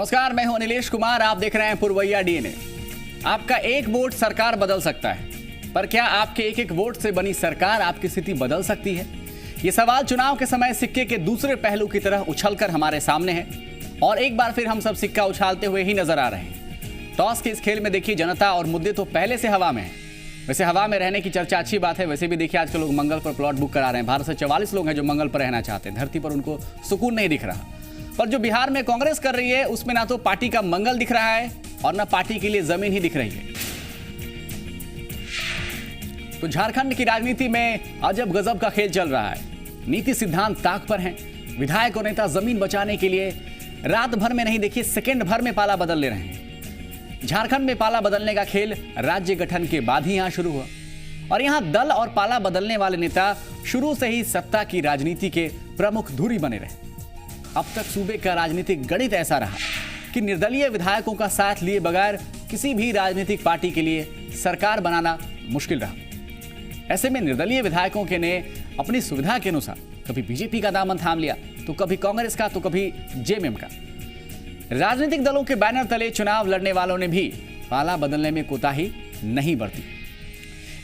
नमस्कार, मैं हूं अनिलेश कुमार। आप देख रहे हैं पुरवैया डीएनए। आपका एक वोट सरकार बदल सकता है, पर क्या आपके एक एक वोट से बनी सरकार आपकी स्थिति बदल सकती है? ये सवाल चुनाव के समय सिक्के के दूसरे पहलू की तरह उछलकर हमारे सामने है और एक बार फिर हम सब सिक्का उछालते हुए ही नजर आ रहे हैं। टॉस के इस खेल में देखिए, जनता और मुद्दे तो पहले से हवा में है। वैसे हवा में रहने की चर्चा अच्छी बात है। वैसे भी देखिए, आजकल लोग मंगल पर प्लॉट बुक करा रहे हैं। भारत से 44 लोग हैं जो मंगल पर रहना चाहते हैं। धरती पर उनको सुकून नहीं दिख रहा। पर जो बिहार में कांग्रेस कर रही है, उसमें ना तो पार्टी का मंगल दिख रहा है और ना पार्टी के लिए जमीन ही दिख रही है। तो झारखंड की राजनीति में अजब गजब का खेल चल रहा है। नीति सिद्धांत ताक पर हैं। विधायक और नेता जमीन बचाने के लिए रात भर में नहीं, देखिए सेकंड भर में पाला बदल ले रहे हैं। झारखंड में पाला बदलने का खेल राज्य गठन के बाद ही यहां शुरू हुआ और यहां दल और पाला बदलने वाले नेता शुरू से ही सत्ता की राजनीति के प्रमुख धुरी बने रहे। अब तक सूबे का राजनीतिक गणित ऐसा रहा कि निर्दलीय विधायकों का साथ लिए बगैर किसी भी राजनीतिक पार्टी के लिए सरकार बनाना मुश्किल रहा। ऐसे में निर्दलीय विधायकों के ने अपनी सुविधा के अनुसार कभी बीजेपी का दामन थाम लिया, तो कभी कांग्रेस का, तो कभी जेएमएम का। राजनीतिक दलों के बैनर तले चुनाव लड़ने वालों ने भी पाला बदलने में कोताही नहीं बरती।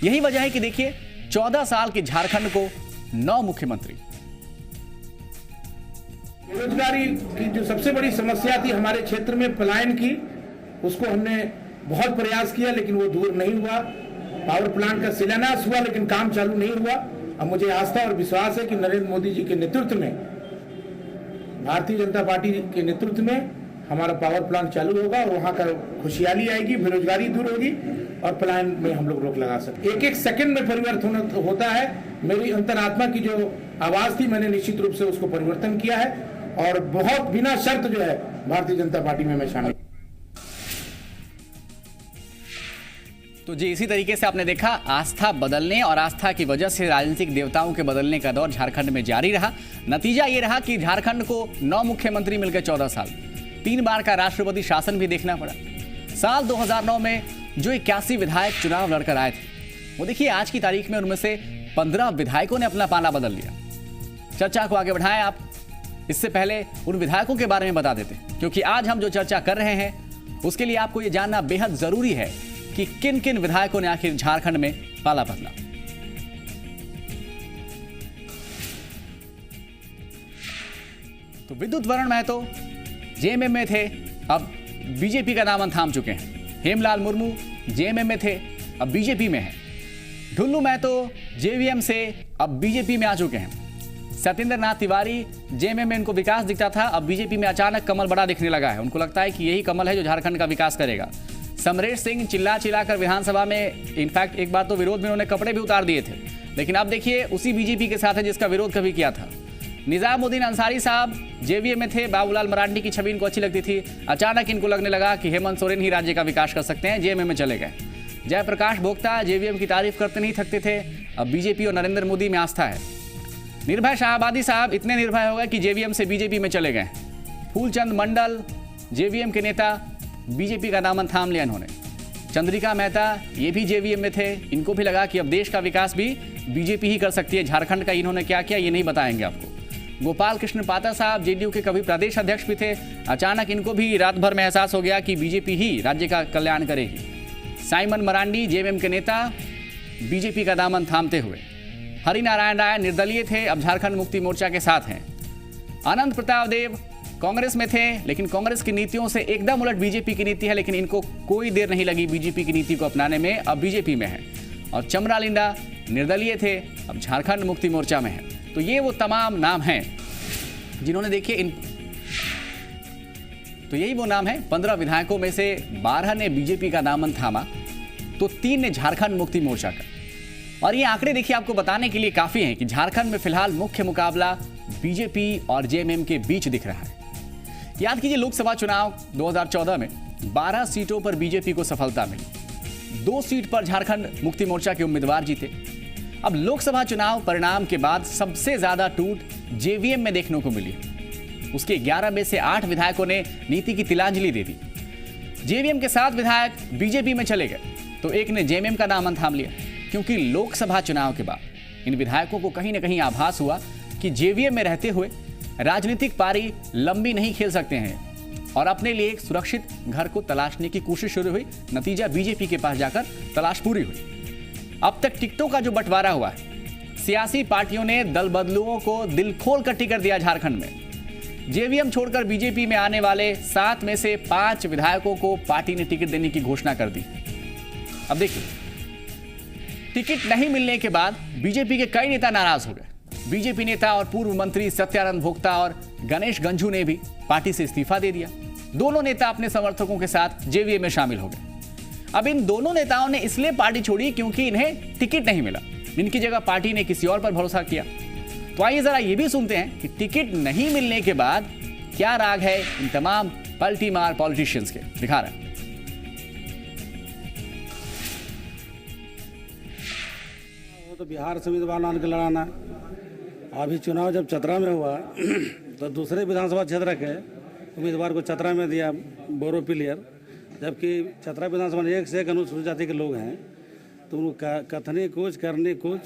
यही वजह है कि देखिए, 14 साल के झारखंड को 9 मुख्यमंत्री। बेरोजगारी की जो सबसे बड़ी समस्या थी हमारे क्षेत्र में, पलायन की, उसको हमने बहुत प्रयास किया लेकिन वो दूर नहीं हुआ। पावर प्लांट का शिलान्यास हुआ लेकिन काम चालू नहीं हुआ। अब मुझे आस्था और विश्वास है कि नरेंद्र मोदी जी के नेतृत्व में, भारतीय जनता पार्टी के नेतृत्व में हमारा पावर प्लांट चालू होगा और वहां का खुशहाली आएगी, बेरोजगारी दूर होगी और पलायन में हम लोग रोक लगा सकते। एक एक सेकंड में परिवर्तन होता है। मेरी अंतरात्मा की जो आवाज थी, मैंने निश्चित रूप से उसको परिवर्तन किया है और बहुत बिना शर्त जो है भारतीय जनता पार्टी में मैं शामिल। तो जी, इसी तरीके से आपने देखा, आस्था बदलने और आस्था की वजह से राजनीतिक देवताओं के बदलने का दौर झारखंड में जारी रहा। नतीजा ये रहा कि झारखंड को 9 मुख्यमंत्री मिलकर 14 साल, 3 बार का राष्ट्रपति शासन भी देखना पड़ा। साल 2009 में जो 81 विधायक चुनाव लड़कर आए थे, वो देखिए आज की तारीख में उनमें से 15 विधायकों ने अपना पाला बदल लिया। चर्चा को आगे बढ़ाएं आप। इससे पहले उन विधायकों के बारे में बता देते, क्योंकि आज हम जो चर्चा कर रहे हैं उसके लिए आपको यह जानना बेहद जरूरी है कि किन किन विधायकों ने आखिर झारखंड में पाला बदला। तो विद्युत वरण महतो जेएमएम में थे, अब बीजेपी का दामन थाम चुके हैं। हेमलाल मुर्मू जेएमएम में थे, अब बीजेपी में हैं। ढुल्लू महतो जेवीएम से अब बीजेपी में आ चुके हैं। सत्येंद्र नाथ तिवारी जेएमएम में इनको विकास दिखता था, अब बीजेपी में अचानक कमल बड़ा दिखने लगा है। उनको लगता है कि यही कमल है जो झारखंड का विकास करेगा। समरेश सिंह चिल्ला चिल्लाकर विधानसभा में, इनफैक्ट एक बार तो विरोध में उन्होंने कपड़े भी उतार दिए थे, लेकिन अब देखिए उसी बीजेपी के साथ है जिसका विरोध कभी किया था। निजामुद्दीन अंसारी साहब जेवीएम में थे, बाबूलाल मरांडी की छवि इनको अच्छी लगती थी। अचानक इनको लगने लगा कि हेमंत सोरेन ही राज्य का विकास कर सकते हैं, जेएमएम में चले गए। जयप्रकाश भोक्ता जेवीएम की तारीफ करते नहीं थकते थे, अब बीजेपी और नरेंद्र मोदी में आस्था है। निर्भय शाहबादी साहब इतने निर्भय हो गए कि जेवीएम से बीजेपी में चले गए। फूलचंद मंडल जेवीएम के नेता, बीजेपी का दामन थाम लिया इन्होंने। चंद्रिका मेहता ये भी जेवीएम में थे, इनको भी लगा कि अब देश का विकास भी बीजेपी ही कर सकती है। झारखंड का इन्होंने क्या किया ये नहीं बताएंगे आपको। गोपाल कृष्ण पाता साहब जेडीयू के कभी प्रदेश अध्यक्ष भी थे, अचानक इनको भी रात भर में एहसास हो गया कि बीजेपी ही राज्य का कल्याण करेगी। साइमन मरांडी जेएमएम के नेता, बीजेपी का दामन थामते हुए। हरिनारायण राय निर्दलीय थे, अब झारखंड मुक्ति मोर्चा के साथ हैं। अनंत प्रताप देव कांग्रेस में थे, लेकिन कांग्रेस की नीतियों से एकदम उलट बीजेपी की नीति है, लेकिन इनको कोई देर नहीं लगी बीजेपी की नीति को अपनाने में, अब बीजेपी में है। और चमरा लिंडा निर्दलीय थे, अब झारखंड मुक्ति मोर्चा में है। तो ये वो तमाम नाम हैं जिन्होंने देखिए तो यही वो नाम है। 15 विधायकों में से 12 ने बीजेपी का दामन थामा, तो 3 ने झारखंड मुक्ति मोर्चा का। और ये आंकड़े देखिए आपको बताने के लिए काफी हैं कि झारखंड में फिलहाल मुख्य मुकाबला बीजेपी और जेएमएम के बीच दिख रहा है। याद कीजिए, लोकसभा चुनाव 2014 में 12 सीटों पर बीजेपी को सफलता मिली, 2 सीट पर झारखंड मुक्ति मोर्चा के उम्मीदवार जीते। अब लोकसभा चुनाव परिणाम के बाद सबसे ज्यादा टूट जेवीएम में देखने को मिली। उसके 11 में से 8 विधायकों ने नीति की तिलांजलि दे दी। जेवीएम के 7 विधायक बीजेपी में चले गए, तो एक ने जेएमएम का दामन थाम लिया, क्योंकि लोकसभा चुनाव के बाद इन विधायकों को कहीं ना कहीं आभास हुआ कि जेवीएम में रहते हुए राजनीतिक पारी लंबी नहीं खेल सकते हैं। और अपने लिए एक सुरक्षित घर को तलाशने की कोशिश शुरू हुई। नतीजा बीजेपी के पास जाकर तलाश पूरी हुई। अब तक टिकटों का जो बंटवारा हुआ है, सियासी पार्टियों ने दल बदलुओं को दिल खोल कर टिकट दिया। झारखंड में जेवीएम छोड़कर बीजेपी में आने वाले 7 में से 5 विधायकों को पार्टी ने टिकट देने की घोषणा कर दी। अब देखिए, टिकट नहीं मिलने के बाद बीजेपी के कई नेता नाराज हो गए। बीजेपी नेता और पूर्व मंत्री सत्यानंद भोक्ता और गणेश गंझू ने भी पार्टी से इस्तीफा दे दिया। दोनों नेता अपने समर्थकों के साथ जेवीएम में शामिल हो गए। अब इन दोनों नेताओं ने इसलिए पार्टी छोड़ी क्योंकि इन्हें टिकट नहीं मिला। इनकी जगह पार्टी ने किसी और पर भरोसा किया। तो आइए जरा ये भी सुनते हैं कि टिकट नहीं मिलने के बाद क्या राग है इन तमाम पलटी मार पॉलिटिशियंस के। दिखा रहे हैं। वो तो बिहार से उम्मीदवार मान के लड़ाना। अभी चुनाव जब चतरा में हुआ तो दूसरे विधानसभा क्षेत्र के उम्मीदवार को चतरा में दिया बोरो प्लेयर, जबकि चतरा विधानसभा में 1 से 1 अनुसूचित जाति के लोग हैं, तो उनको कथनी कुछ करनी कुछ।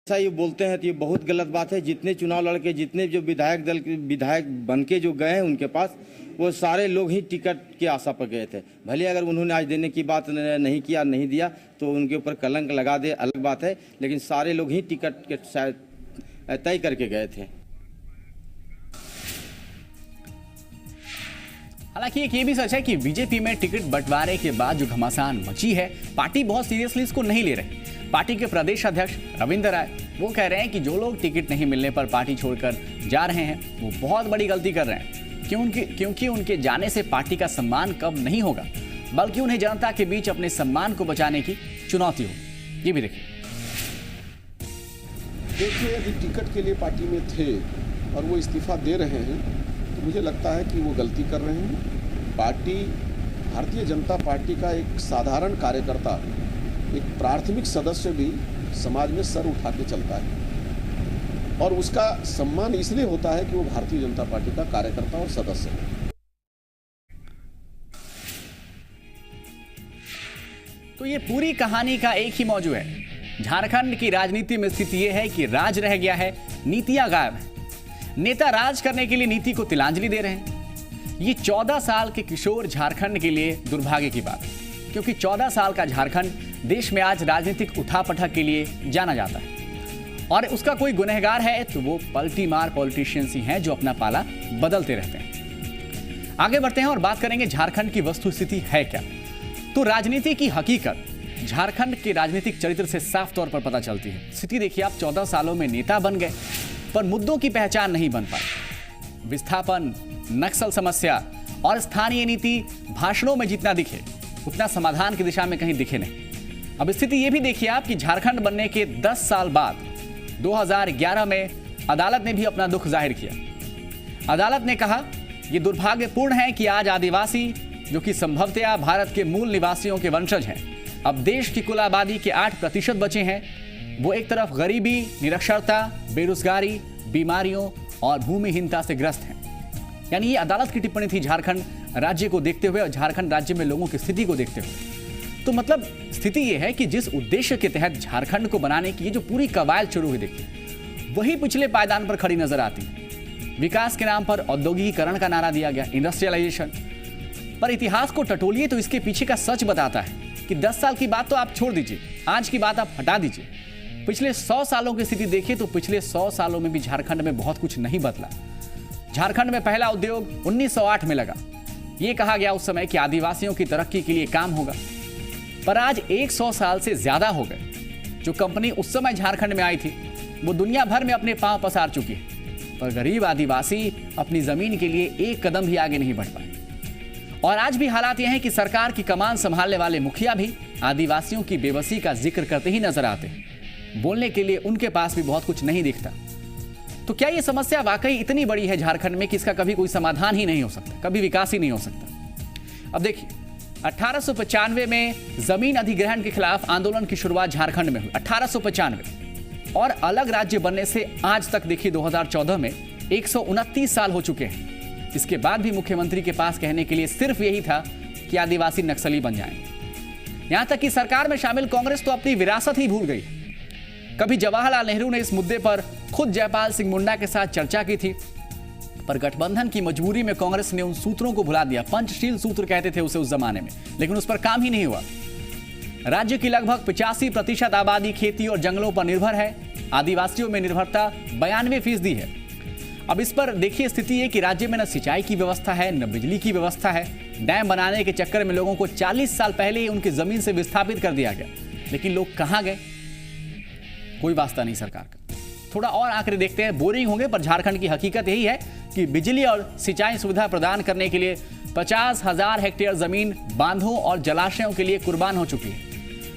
ऐसा ये बोलते हैं तो ये बहुत गलत बात है। जितने चुनाव लड़के, जितने जो विधायक दल के विधायक बन के जो गए हैं उनके पास, वो सारे लोग ही टिकट की आशा पर गए थे। भले अगर उन्होंने आज देने की बात नहीं किया, नहीं दिया, तो उनके ऊपर कलंक लगा दे, अलग बात है, लेकिन सारे लोग ही टिकट के शायद तय करके गए थे। हालांकि एक ये भी सच है कि बीजेपी में टिकट बंटवारे के बाद जो घमासान मची है, पार्टी बहुत सीरियसली इसको नहीं ले रही। पार्टी के प्रदेश अध्यक्ष रविंद्र राय वो कह रहे हैं कि जो लोग टिकट नहीं मिलने पर पार्टी छोड़कर जा रहे हैं वो बहुत बड़ी गलती कर रहे हैं, क्योंकि उनके जाने से पार्टी का सम्मान कम नहीं होगा, बल्कि उन्हें जनता के बीच अपने सम्मान को बचाने की चुनौती हो। ये भी देखिए। यदि टिकट के लिए पार्टी में थे और वो इस्तीफा दे रहे हैं तो मुझे लगता है कि वो गलती कर रहे हैं। पार्टी, भारतीय जनता पार्टी का एक साधारण कार्यकर्ता, एक प्राथमिक सदस्य भी समाज में सर उठा के चलता है और उसका सम्मान इसलिए होता है कि वो भारतीय जनता पार्टी का कार्यकर्ता और सदस्य है। तो ये पूरी कहानी का एक ही मौजू है। झारखंड की राजनीति में स्थिति यह है कि राज रह गया है, नीतियां गायब है। नेता राज करने के लिए नीति को तिलांजलि दे रहे हैं। ये 14 साल के किशोर झारखंड के लिए दुर्भाग्य की बात है, क्योंकि 14 साल का झारखंड देश में आज राजनीतिक उठापटक के लिए जाना जाता है, और उसका कोई गुनहगार है तो वो पलटी मार पॉलिटिशियंस ही हैं जो अपना पाला बदलते रहते हैं। आगे बढ़ते हैं और बात करेंगे झारखंड की वस्तुस्थिति है क्या। तो राजनीति की हकीकत झारखंड के राजनीतिक चरित्र से साफ तौर पर पता चलती है। स्थिति देखिए, आप 14 सालों में नेता बन गए पर मुद्दों की पहचान नहीं बन पाई। विस्थापन, नक्सल समस्या और स्थानीय नीति भाषणों में जितना दिखे उतना समाधान की दिशा में कहीं दिखे नहीं। अब स्थिति यह भी देखिए आप कि झारखंड बनने के 10 साल बाद 2011 में अदालत ने भी अपना दुख जाहिर किया। अदालत ने कहा यह दुर्भाग्यपूर्ण है कि आज आदिवासी, जो कि संभवतया भारत के मूल निवासियों के वंशज हैं, अब देश की कुल आबादी के 8% बचे हैं। वो एक तरफ गरीबी, निरक्षरता, बेरोजगारी, बीमारियों और भूमिहीनता से ग्रस्त हैं। यानी ये अदालत की टिप्पणी थी झारखंड राज्य को देखते हुए और झारखंड राज्य में लोगों की स्थिति को देखते हुए। तो मतलब स्थिति ये है कि जिस उद्देश्य के तहत झारखंड को बनाने की जो पूरी कवायद शुरू हुई देखिए, वही पिछले पायदान पर खड़ी नजर आती है। विकास के नाम पर औद्योगिकीकरण का नारा दिया गया, इंडस्ट्रियलाइजेशन। पर इतिहास को टटोलिए तो इसके पीछे का सच बताता है कि 10 साल की बात तो आप छोड़ दीजिए, आज की बात आप हटा दीजिए। पिछले 100 सालों की स्थिति देखिए तो पिछले 100 सालों में भी झारखंड में बहुत कुछ नहीं बदला। झारखंड में पहला उद्योग 1908 में लगा। यह कहा गया उस समय कि आदिवासियों की तरक्की के लिए काम होगा, पर आज 100 साल से ज्यादा हो गए। जो कंपनी उस समय झारखंड में आई थी वो दुनिया भर में अपने पांव पसार चुकी है, पर गरीब आदिवासी अपनी जमीन के लिए एक कदम भी आगे नहीं बढ़ पाए। और आज भी हालात यह हैं कि सरकार की कमान संभालने वाले मुखिया भी आदिवासियों की बेबसी का जिक्र करते ही नजर आते हैं। बोलने के लिए उनके पास भी बहुत कुछ नहीं दिखता। तो क्या यह समस्या वाकई इतनी बड़ी है झारखंड में कि इसका कभी कोई समाधान ही नहीं हो सकता, कभी विकास ही नहीं हो सकता? अब देखिए, 1895 में जमीन अधिग्रहण के खिलाफ आंदोलन की शुरुआत झारखंड में हुई। 1895 और अलग राज्य बनने से आज तक देखिए 2014 में 129 साल हो चुके हैं। इसके बाद भी मुख्यमंत्री के पास कहने के लिए सिर्फ यही था कि आदिवासी नक्सली बन जाएं। यहां तक कि सरकार में शामिल कांग्रेस तो अपनी विरासत ही भूल गई। कभी जवाहरलाल नेहरू ने इस मुद्दे पर खुद जयपाल सिंह मुंडा के साथ चर्चा की थी, पर गठबंधन की मजबूरी में कांग्रेस ने उन सूत्रों को भुला दिया। पंचशील सूत्र कहते थे उसे उस जमाने में, लेकिन उस पर काम ही नहीं हुआ। राज्य की लगभग 85% आबादी खेती और जंगलों पर निर्भर है। आदिवासियों में निर्भरता 92% है। अब इस पर देखिए स्थिति है कि राज्य में न सिंचाई की व्यवस्था है, न बिजली की व्यवस्था है। डैम बनाने के चक्कर में लोगों को 40 साल पहले ही उनकी जमीन से विस्थापित कर दिया गया, लेकिन लोग कहां गए, कोई वास्ता नहीं सरकार का। थोड़ा और आंकड़े देखते हैं, बोरिंग होंगे, पर झारखंड की हकीकत यही है कि बिजली और सिंचाई सुविधा प्रदान करने के लिए 50,000 हेक्टेयर जमीन बांधों और जलाशयों के लिए कुर्बान हो चुकी है,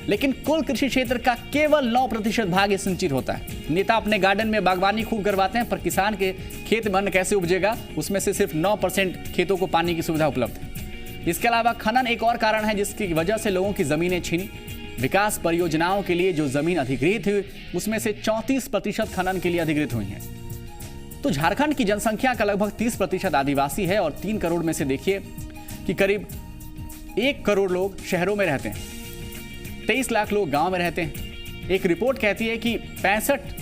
लेकिन कुल कृषि क्षेत्र का केवल 9% भाग सिंचित होता है। नेता अपने गार्डन में बागवानी खूब करवाते हैं, पर किसान के खेत में अन्न कैसे उपजेगा, उसमें से सिर्फ 9% खेतों को पानी की सुविधा उपलब्ध है। इसके अलावा खनन एक और कारण है जिसकी वजह से लोगों की जमीनें छीनी। विकास परियोजनाओं के लिए जो जमीन अधिग्रहित हुई उसमें से 34% खनन के लिए अधिग्रहित हुई है। तो झारखंड की जनसंख्या का लगभग 30% आदिवासी है और 3 करोड़ में से देखिए कि करीब 1 करोड़ लोग शहरों में रहते हैं, 23 लाख लोग गांव में रहते हैं। एक रिपोर्ट कहती है कि 65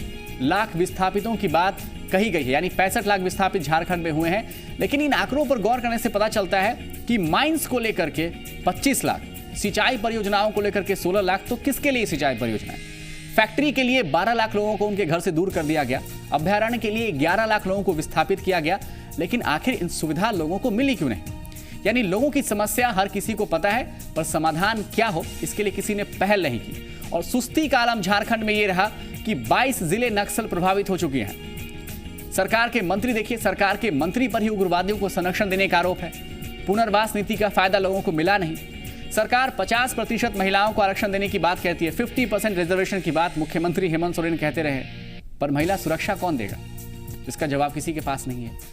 लाख विस्थापितों की बात कही गई है, यानी 65 लाख विस्थापित झारखंड में हुए हैं। लेकिन इन आंकड़ों पर गौर करने से पता चलता है कि माइंस को लेकर के 25 लाख, सिंचाई परियोजनाओं को लेकर के 16 लाख। तो किसके लिए सिंचाई परियोजनाएं? फैक्ट्री के लिए 12 लाख लोगों को उनके घर से दूर कर दिया गया। अभ्यारण्य के लिए 11 लाख लोगों को विस्थापित किया गया, लेकिन आखिर इन सुविधा लोगों को मिली क्यों नहीं? यानी लोगों की समस्या हर किसी को पता है, पर समाधान क्या हो इसके लिए किसी ने पहल नहीं की। और सुस्ती का आलम झारखंड में यह रहा कि 22 जिले नक्सल प्रभावित हो चुके हैं। सरकार के मंत्री देखिए, सरकार के मंत्री पर ही उग्रवादियों को संरक्षण देने का आरोप है। पुनर्वास नीति का फायदा लोगों को मिला नहीं। सरकार 50% महिलाओं को आरक्षण देने की बात कहती है, 50% रिजर्वेशन की बात मुख्यमंत्री हेमंत सोरेन कहते रहे, पर महिला सुरक्षा कौन देगा? इसका जवाब किसी के पास नहीं है।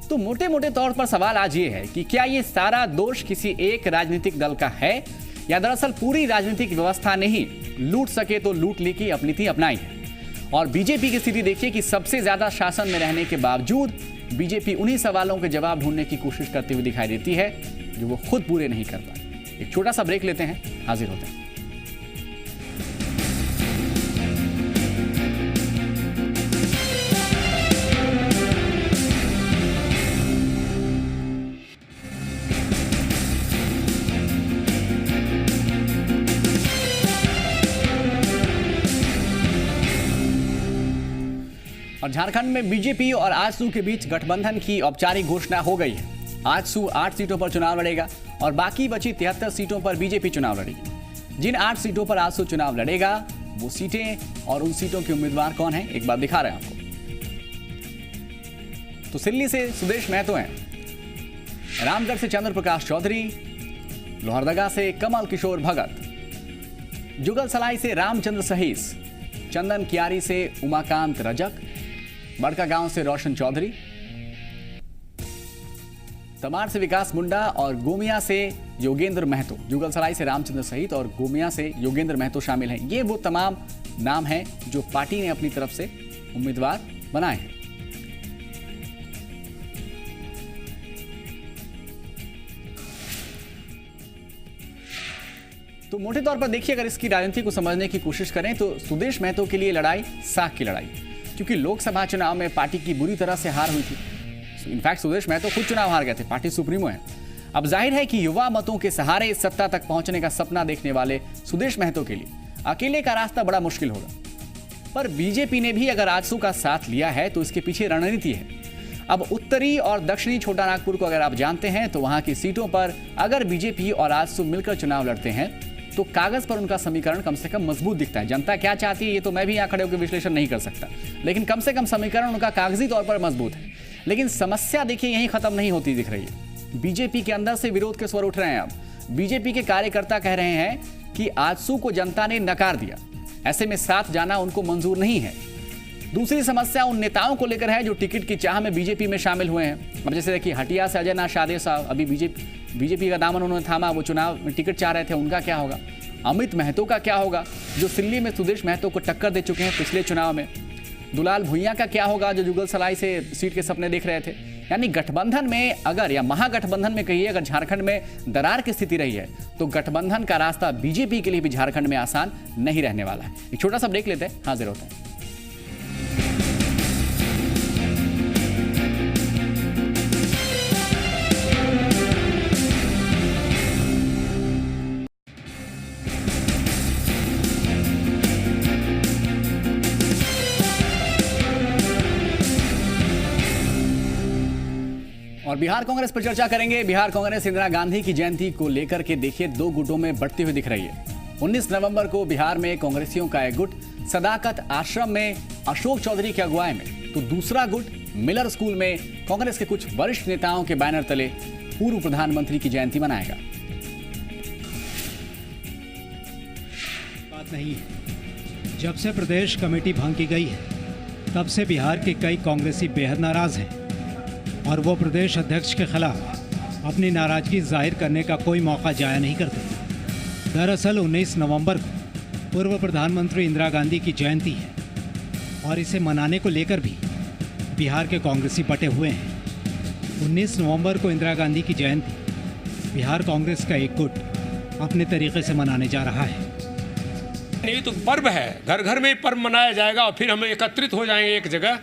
तो मोटे मोटे तौर पर सवाल आज ये है कि क्या ये सारा दोष किसी एक राजनीतिक दल का है, या दरअसल पूरी राजनीतिक व्यवस्था ने ही लूट सके तो लूट ली की नीति अपनाई है? और बीजेपी की स्थिति देखिए कि सबसे ज्यादा शासन में रहने के बावजूद बीजेपी उन्हीं सवालों के जवाब ढूंढने की कोशिश करती हुई दिखाई देती है जो वो खुद पूरे नहीं कर पाती। एक छोटा सा ब्रेक लेते हैं, हाजिर होते हैं। और झारखंड में बीजेपी और आजसू के बीच गठबंधन की औपचारिक घोषणा हो गई है। आजसू 8 सीटों पर चुनाव लड़ेगा और बाकी बची 73 सीटों पर बीजेपी चुनाव लड़ेगी। जिन 8 सीटों पर आजसू चुनाव लड़ेगा वो सीटें और उन सीटों के उम्मीदवार कौन हैं, एक बार दिखा रहे हैं आपको। तो सिल्ली से सुदेश महतो हैं, रामगढ़ से चंद्र प्रकाश चौधरी, लोहरदगा से कमल किशोर भगत, जुगलसलाई से रामचंद्र सहीस, चंदन कियारी से उमाकांत रजक, बड़का गांव से रोशन चौधरी, तमाड़ से विकास मुंडा और गोमिया से योगेंद्र महतो। जुगलसराय से रामचंद्र सहित और गोमिया से योगेंद्र महतो शामिल हैं। ये वो तमाम नाम हैं जो पार्टी ने अपनी तरफ से उम्मीदवार बनाए हैं। तो मोटे तौर पर देखिए, अगर इसकी राजनीति को समझने की कोशिश करें तो सुदेश महतो के लिए लड़ाई साख की लड़ाई, क्योंकि लोकसभा चुनाव में पार्टी की बुरी तरह से हार हुई थी। इनफैक्ट सुदेश महतो खुद चुनाव हार गए थे, पार्टी सुप्रीमो है। अब जाहिर है कि युवा मतों के सहारे सत्ता तक पहुंचने का सपना देखने वाले सुदेश महतो के लिए अकेले का रास्ता बड़ा मुश्किल होगा। पर बीजेपी ने भी अगर आजसू का साथ लिया है तो इसके पीछे रणनीति है। अब उत्तरी और दक्षिणी छोटा नागपुर को अगर आप जानते हैं तो वहां की सीटों पर अगर बीजेपी और आजसू मिलकर चुनाव लड़ते हैं तो कागज पर उनका समीकरण कम से कम मजबूत दिखता है। जनता क्या चाहती है ये तो मैं भी यहां खड़े होकर विश्लेषण नहीं कर सकता, लेकिन कम से कम समीकरण उनका कागजी तौर पर मजबूत है। लेकिन समस्या देखिए यहीं खत्म नहीं होती दिख रही है। बीजेपी के अंदर से विरोध के स्वर उठ रहे हैं। अब बीजेपी के कार्यकर्ता कह रहे हैं कि आजसू को जनता ने नकार दिया, ऐसे में साथ जाना उनको मंजूर नहीं है। दूसरी समस्या उन नेताओं को लेकर है जो टिकट की चाह में बीजेपी में शामिल हुए हैं। अब जैसे देखिए हटिया से अजय नाथ शादे साहब अभी बीजेपी का दामन उन्होंने थामा, वो चुनाव में टिकट चाह रहे थे, उनका क्या होगा? अमित महतो का क्या होगा जो सिल्ली में सुदेश महतो को टक्कर दे चुके हैं पिछले चुनाव में? दुलाल भुइयां का क्या होगा जो जुगलसराय से सीट के सपने देख रहे थे? यानी गठबंधन में अगर, या महागठबंधन में कहिए, अगर झारखंड में दरार की स्थिति रही है तो गठबंधन का रास्ता बीजेपी के लिए भी झारखंड में आसान नहीं रहने वाला है। एक छोटा सा ब्रेक लेते हैं, हाजिर होते हैं। बिहार कांग्रेस पर चर्चा करेंगे। बिहार कांग्रेस इंदिरा गांधी की जयंती को लेकर के देखिए दो गुटों में बढ़ती हुई दिख रही है। 19 नवंबर को बिहार में कांग्रेसियों का एक गुट सदाकत आश्रम में अशोक चौधरी की अगुवाई में, तो दूसरा गुट मिलर स्कूल में कांग्रेस के कुछ वरिष्ठ नेताओं के बैनर तले पूर्व प्रधानमंत्री की जयंती मनाएगा। बात नहीं है। जब से प्रदेश कमेटी भंग की गई है तब से बिहार के कई कांग्रेसी बेहद नाराज हैं और वो प्रदेश अध्यक्ष के खिलाफ अपनी नाराजगी जाहिर करने का कोई मौका जाया नहीं करते। दरअसल 19 नवंबर को पूर्व प्रधानमंत्री इंदिरा गांधी की जयंती है और इसे मनाने को लेकर भी बिहार के कांग्रेसी बटे हुए हैं। 19 नवंबर को इंदिरा गांधी की जयंती बिहार कांग्रेस का एक गुट अपने तरीके से मनाने जा रहा है। नहीं तो पर्व है, घर घर में पर्व मनाया जाएगा और फिर हम एकत्रित हो जाएंगे एक जगह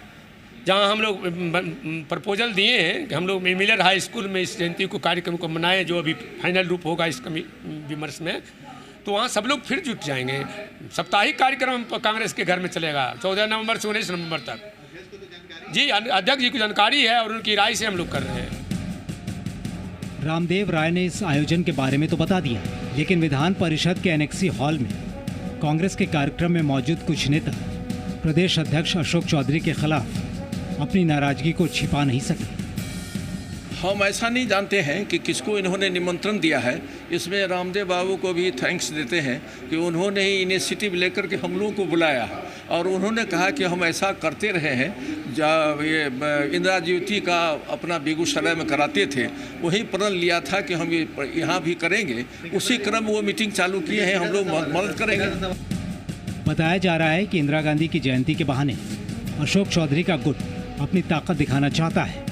जहां हम लोग प्रपोजल दिए हैं कि हम लोग मिलर हाई स्कूल में इस जयंती को कार्यक्रम को मनाएं, जो अभी फाइनल रूप होगा इस विमर्श में, तो वहाँ सब लोग फिर जुट जाएंगे। साप्ताहिक कार्यक्रम कांग्रेस के घर में चलेगा 14 नवंबर से 19 नवंबर तक। जी अध्यक्ष जी को जानकारी है और उनकी राय से हम लोग कर रहे हैं। रामदेव राय ने इस आयोजन के बारे में तो बता दिया, लेकिन विधान परिषद के एनेक्सी हॉल में कांग्रेस के कार्यक्रम में मौजूद कुछ नेता प्रदेश अध्यक्ष अशोक चौधरी के खिलाफ अपनी नाराजगी को छिपा नहीं सके। हम ऐसा नहीं जानते हैं कि किसको इन्होंने निमंत्रण दिया है। इसमें रामदेव बाबू को भी थैंक्स देते हैं कि उन्होंने ही इनिशिएटिव लेकर के हम लोगों को बुलाया है और उन्होंने कहा कि हम ऐसा करते रहे हैं। जब ये इंदिरा ज्योति का अपना बेगूसराय में कराते थे, वही प्रण लिया था कि हम ये यहाँ भी करेंगे। उसी क्रम वो मीटिंग चालू किए हैं, हम लोग मदद करेंगे। बताया जा रहा है कि इंदिरा गांधी की जयंती के बहाने अशोक चौधरी का गुट अपनी ताकत दिखाना चाहता है।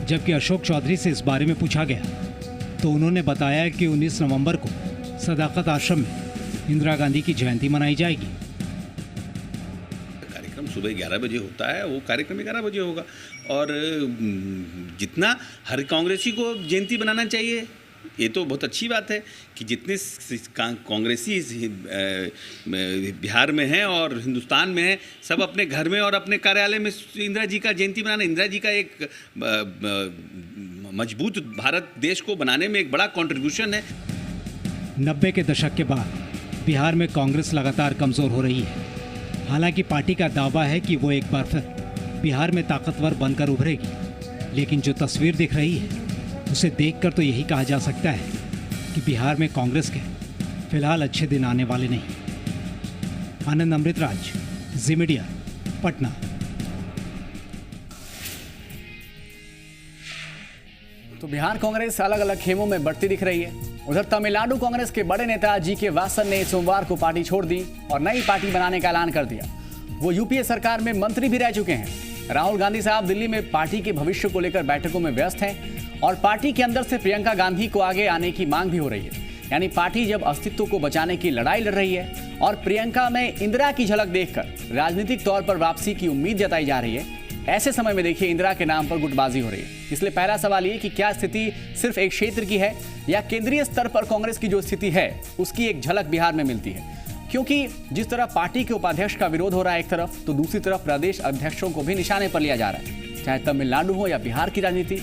जबकि अशोक चौधरी से इस बारे में पूछा गया तो उन्होंने बताया कि 19 नवंबर को सदाकत आश्रम में इंदिरा गांधी की जयंती मनाई जाएगी। कार्यक्रम सुबह 11 बजे होता है, वो कार्यक्रम 11 बजे होगा और जितना हर कांग्रेसी को जयंती बनाना चाहिए, ये तो बहुत अच्छी बात है कि जितने कांग्रेसी बिहार में हैं और हिंदुस्तान में हैं, सब अपने घर में और अपने कार्यालय में इंदिरा जी का जयंती मनाना, इंदिरा जी का एक मजबूत भारत देश को बनाने में एक बड़ा कंट्रीब्यूशन है। 90 के दशक के बाद बिहार में कांग्रेस लगातार कमज़ोर हो रही है। हालांकि पार्टी का दावा है कि वो एक बार फिर बिहार में ताकतवर बनकर उभरेगी, लेकिन जो तस्वीर दिख रही है उसे देखकर तो यही कहा जा सकता है कि बिहार में कांग्रेस के फिलहाल अच्छे दिन आने वाले नहीं। आनंद अमृतराज, जी मीडिया, पटना। तो बिहार कांग्रेस अलग अलग खेमों में बढ़ती दिख रही है। उधर तमिलनाडु कांग्रेस के बड़े नेता जी.के. वासन ने सोमवार को पार्टी छोड़ दी और नई पार्टी बनाने का ऐलान कर दिया। वो यूपीए सरकार में मंत्री भी रह चुके हैं। राहुल गांधी साहब दिल्ली में पार्टी के भविष्य को लेकर बैठकों में व्यस्त हैं और पार्टी के अंदर से प्रियंका गांधी को आगे आने की मांग भी हो रही है। यानी पार्टी जब अस्तित्व को बचाने की लड़ाई लड़ रही है और प्रियंका में इंदिरा की झलक देखकर राजनीतिक तौर पर वापसी की उम्मीद जताई जा रही है, ऐसे समय में देखिए इंदिरा के नाम पर गुटबाजी हो रही है। इसलिए पहला सवाल ये कि क्या स्थिति सिर्फ एक क्षेत्र की है या केंद्रीय स्तर पर कांग्रेस की जो स्थिति है उसकी एक झलक बिहार में मिलती है? क्योंकि जिस तरह पार्टी के उपाध्यक्ष का विरोध हो रहा है एक तरफ, तो दूसरी तरफ प्रदेश अध्यक्षों को भी निशाने पर लिया जा रहा है, चाहे तमिलनाडु हो या बिहार की राजनीति।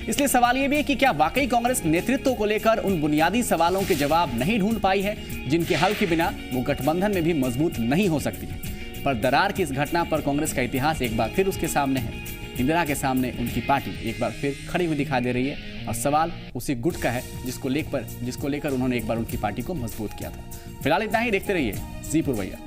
इसलिए सवाल यह भी है कि क्या वाकई कांग्रेस नेतृत्व को लेकर उन बुनियादी सवालों के जवाब नहीं ढूंढ पाई है जिनके हल के बिना वो गठबंधन में भी मजबूत नहीं हो सकती है। पर दरार की इस घटना पर कांग्रेस का इतिहास एक बार फिर उसके सामने है। इंदिरा के सामने उनकी पार्टी एक बार फिर खड़ी हुई दिखाई दे रही है और सवाल उसी गुट का है जिसको लेकर उन्होंने एक बार उनकी पार्टी को मजबूत किया था। फिलहाल इतना ही, देखते रहिए जी पुरवैया।